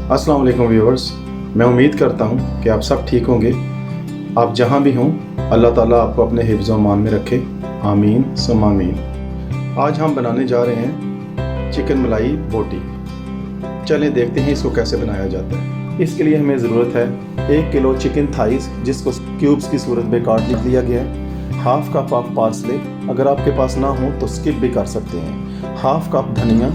अस्सलाम वालेकुम व्यूअर्स, मैं उम्मीद करता हूँ कि आप सब ठीक होंगे। आप जहाँ भी हों, अल्लाह ताला आपको अपने हिफ्ज़ व अमान में रखे, आमीन सुम्मा आमीन। आज हम बनाने जा रहे हैं चिकन मलाई बोटी। चलें देखते हैं इसको कैसे बनाया जाता है। इसके लिए हमें ज़रूरत है 1 किलो चिकन थाइस, जिसको क्यूब्स की सूरत में काट लिया गया है। हाफ़ कप ऑफ पार्सले, अगर आपके पास ना हो तो स्किप भी कर सकते हैं। हाफ़ कप धनिया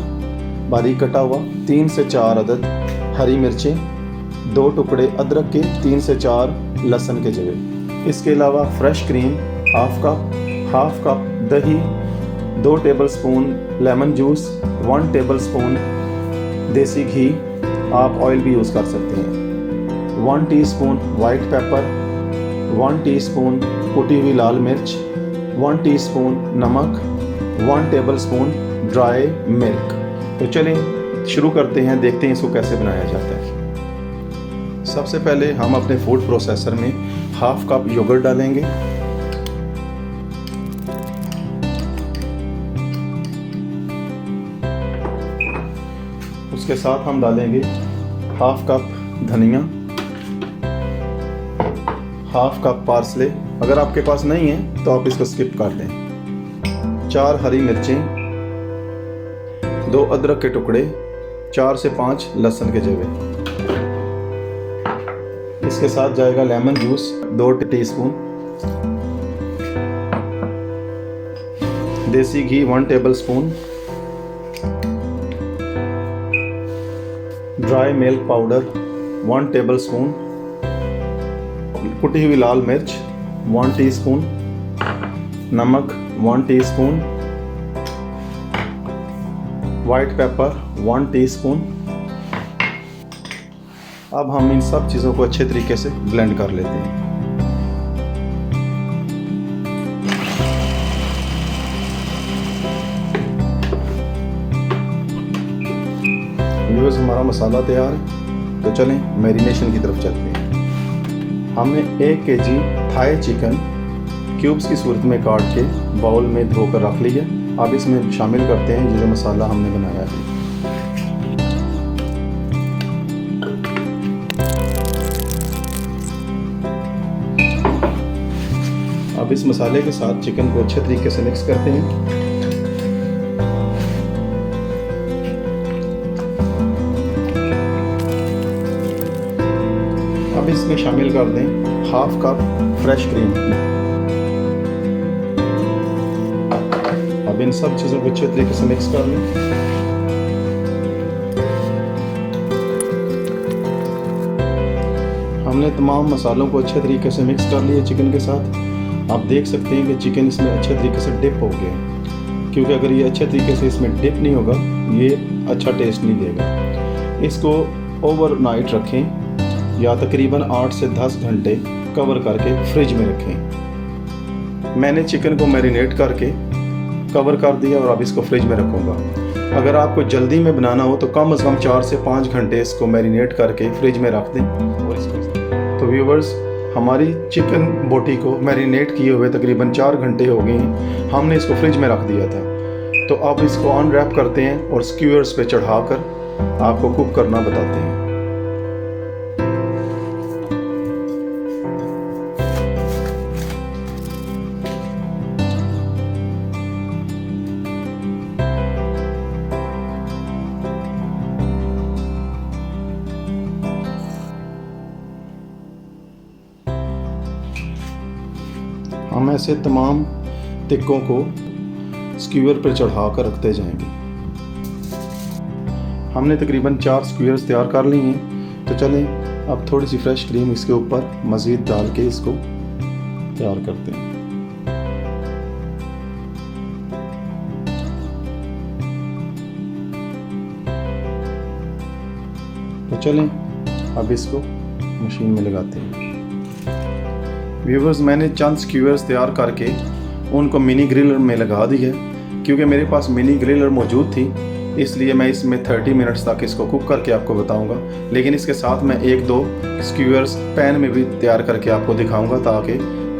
बारीक कटा हुआ, 3 से 4 अदद हरी मिर्चें, 2 टुकड़े अदरक के, 3 से 4 लहसुन के जवे। इसके अलावा फ्रेश क्रीम हाफ़ कप दही, 2 टेबलस्पून लेमन जूस, 1 टेबलस्पून देसी घी, आप ऑयल भी यूज़ कर सकते हैं, 1 टीस्पून वाइट पेपर, 1 टीस्पून कुटी हुई लाल मिर्च, 1 टीस्पून नमक, 1 टेबलस्पून ड्राई मिल्क। तो चलें शुरू करते हैं, देखते हैं इसको कैसे बनाया जाता है। सबसे पहले हम अपने फूड प्रोसेसर में हाफ़ कप योगर्ट डालेंगे। उसके साथ हम डालेंगे हाफ़ कप धनिया, हाफ़ कप पार्सले, अगर आपके पास नहीं है तो आप इसको स्किप कर दें, 4 हरी मिर्चें, 2 अदरक के टुकड़े, 4 से 5 लहसुन के जवे। इसके साथ जाएगा लेमन जूस 2 टीस्पून, देसी घी 1 tablespoon, dry milk powder 1 tablespoon, कुटी हुई लाल मिर्च 1 टीस्पून, नमक 1 टीस्पून, वाइट पेपर 1 टीस्पून। अब हम इन सब चीज़ों को अच्छे तरीके से ब्लेंड कर लेते हैं। व्यूअर्स, हमारा मसाला तैयार है, तो चलें मैरिनेशन की तरफ चलते हैं। हमने 1 केजी थाई चिकन क्यूब्स की सूरत में काट के बाउल में धोकर रख लिया। अब इसमें शामिल करते हैं जो मसाला हमने बनाया है। अब इस मसाले के साथ चिकन को अच्छे तरीके से मिक्स करते हैं। अब इसमें शामिल कर दें हाफ़ कप फ्रेश क्रीम। अब इन सब चीज़ों को अच्छे तरीके से मिक्स कर लें। हमने तमाम मसालों को अच्छे तरीके से मिक्स कर लिया चिकन के साथ। आप देख सकते हैं कि चिकन इसमें अच्छे तरीके से डिप हो गया, क्योंकि अगर ये अच्छे तरीके से इसमें डिप नहीं होगा ये अच्छा टेस्ट नहीं देगा। इसको ओवरनाइट रखें या तकरीबन 8 से 10 घंटे कवर करके फ्रिज में रखें। मैंने चिकन को मैरिनेट करके कवर कर दिया और अब इसको फ्रिज में रखूँगा। अगर आपको जल्दी में बनाना हो तो कम से कम 4 से 5 घंटे इसको मैरिनेट करके फ्रिज में रख दें। और इसको तो व्यूवर्स, हमारी चिकन बोटी को मैरिनेट किए हुए तकरीबन 4 घंटे हो गए हैं। हमने इसको फ्रिज में रख दिया था। तो अब इसको अनरैप करते हैं और स्क्यूअर्स पे चढ़ाकर आपको कुक करना बताते हैं। हम ऐसे तमाम टिक्कों को स्क्यूअर पर चढ़ा कर रखते जाएंगे। हमने तकरीबन 4 स्क्यूअर्स तैयार कर लिए हैं। तो चलें अब थोड़ी सी फ्रेश क्रीम इसके ऊपर मज़ीद डाल के इसको तैयार करते हैं। तो चलें अब इसको मशीन में लगाते हैं। व्यूवर्स, मैंने चंद स्क्यूअर्स तैयार करके उनको मिनी ग्रिलर में लगा दी है। क्योंकि मेरे पास मिनी ग्रिलर मौजूद थी, इसलिए मैं इसमें 30 मिनट्स तक इसको कुक करके आपको बताऊंगा। लेकिन इसके साथ मैं 1-2 स्क्यूअर्स पैन में भी तैयार करके आपको दिखाऊंगा, ताकि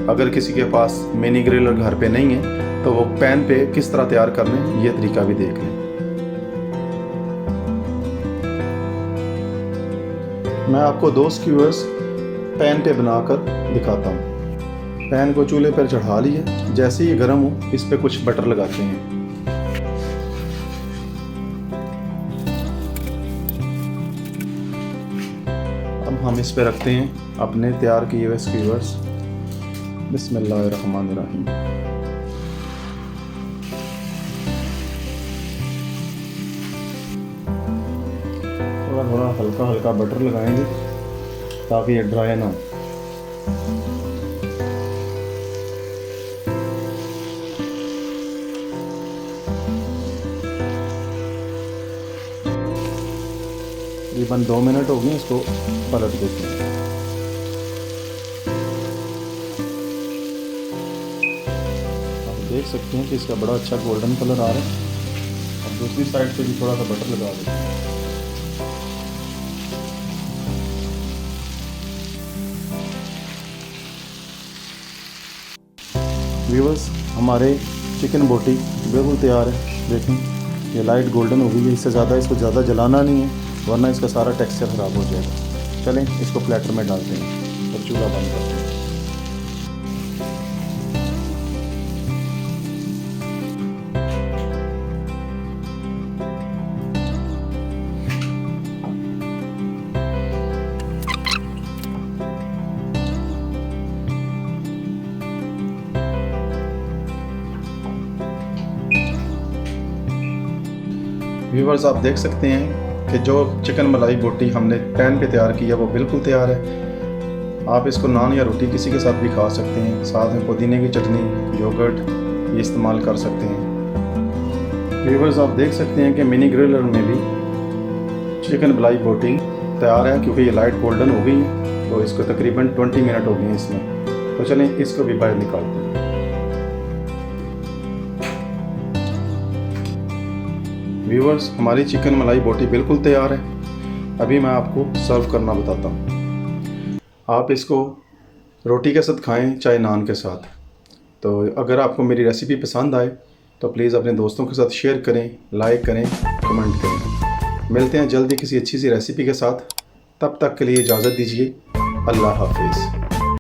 अगर किसी के पास मिनी ग्रिलर घर पे नहीं है तो वो पैन पे किस तरह तैयार करना ये तरीका भी देख लें। मैं आपको 2 स्क्यूअर्स पैन पे बनाकर दिखाता हूँ। पैन को चूल्हे पर चढ़ा लिया, जैसे ही गर्म हो इस पे कुछ बटर लगाते हैं। अब हम इस पे रखते हैं अपने तैयार किए हुए स्क्यूअर्स। बिस्मिल्लाहिर्रहमानिर्रहीम। थोड़ा थोड़ा हल्का हल्का बटर लगाएंगे ताकि ये ड्राई ना हो। तकरीबन 2 मिनट हो गए, इसको पलट देते हैं। आप देख सकते हैं कि इसका बड़ा अच्छा गोल्डन कलर आ रहा है। और दूसरी साइड पे भी थोड़ा सा बटर लगा देते हैं। व्यूअर्स, हमारे चिकन बोटी बिल्कुल तैयार है। देखें ये लाइट गोल्डन हो गई है। इससे ज़्यादा इसको ज़्यादा जलाना नहीं है वरना इसका सारा टेक्सचर ख़राब हो जाएगा। चलें इसको प्लेटर में डालते हैं और चूल्हा बंद करते हैं। व्यूअर्स, आप देख सकते हैं कि जो चिकन मलाई बोटी हमने पैन पे तैयार की है वो बिल्कुल तैयार है। आप इसको नान या रोटी किसी के साथ भी खा सकते हैं। साथ में पुदीने की चटनी, योगर्ट ये इस्तेमाल कर सकते हैं। व्यूअर्स, आप देख सकते हैं कि मिनी ग्रिलर में भी चिकन मलाई बोटी तैयार है क्योंकि ये लाइट गोल्डन हो गई है। तो इसको तकरीबन 20 मिनट हो गए हैं इसमें। तो चलें इसको भी बाहर निकालते हैं। व्यूअर्स, हमारी चिकन मलाई बोटी बिल्कुल तैयार है। अभी मैं आपको सर्व करना बताता हूँ। आप इसको रोटी के साथ खाएं चाहे नान के साथ। तो अगर आपको मेरी रेसिपी पसंद आए तो प्लीज़ अपने दोस्तों के साथ शेयर करें, लाइक करें, कमेंट करें। मिलते हैं जल्दी किसी अच्छी सी रेसिपी के साथ। तब तक के लिए इजाज़त दीजिए। अल्लाह हाफिज़।